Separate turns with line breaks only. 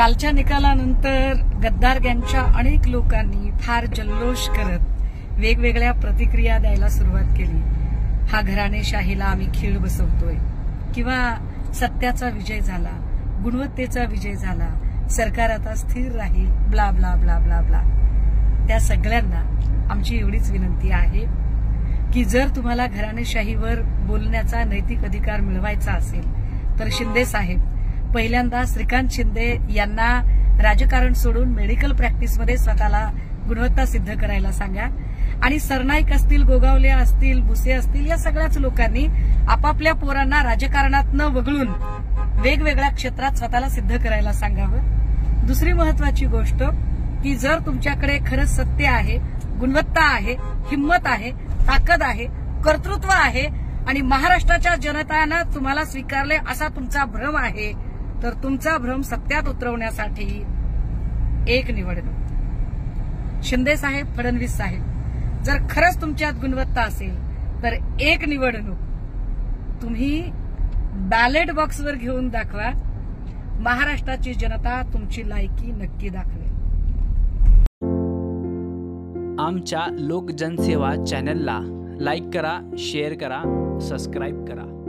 कालच्या निकालानंतर गद्दार गँगच्या अनेक लोकांनी फार जल्लोष करत वेगवेगळ्या प्रतिक्रिया द्यायला सुरुवात केली। हा घराणेशाहीला आम्ही खीळ बसवतोय किंवा सत्याचा विजय झाला, गुणवत्तेचा विजय झाला, सरकार आता स्थिर राहील, blah blah blah blah blah. त्या सगळ्यांना आमची एवढीच विनंती आहे की जर तुम्हाला घराणेशाहीवर बोलण्याचा नैतिक अधिकार मिळवायचा असेल तर शिंदे साहेब पहिल्यांदा श्रीकांत शिंदे यांना राजकारण सोडून मेडिकल प्रॅक्टिसमध्ये स्वतःला गुणवत्ता सिद्ध करायला सांगा आणि सरनाईक असतील, गोगावले असतील, भुसे असतील, या सगळ्याच लोकांनी आपापल्या पोरांना राजकारणात न वगळून वेगवेगळ्या क्षेत्रात स्वतःला सिद्ध करायला सांगावं। दुसरी महत्वाची गोष्ट की जर तुमच्याकडे खरंच सत्य आहे, गुणवत्ता आहे, हिम्मत आहे, ताकद आहे, कर्तृत्व आहे आणि महाराष्ट्राच्या जनतानं तुम्हाला स्वीकारले असा तुमचा भ्रम आहे तर तुमचा भ्रम सत्यात उतरवण्यासाठी एक निवडणूक। शिंदे साहेब, फडणवीस साहेब, जर खरंच तुमच्यात गुणवत्ता असेल तर एक निवडणूक तुम्ही बॅलेट बॉक्सवर घेऊन दाखवा, महाराष्ट्राची जनता तुमची लायकी नक्की दाखवेल।
आमच्या लोक जनसेवा चॅनलला लाईक करा, शेअर करा, सबस्क्राईब करा।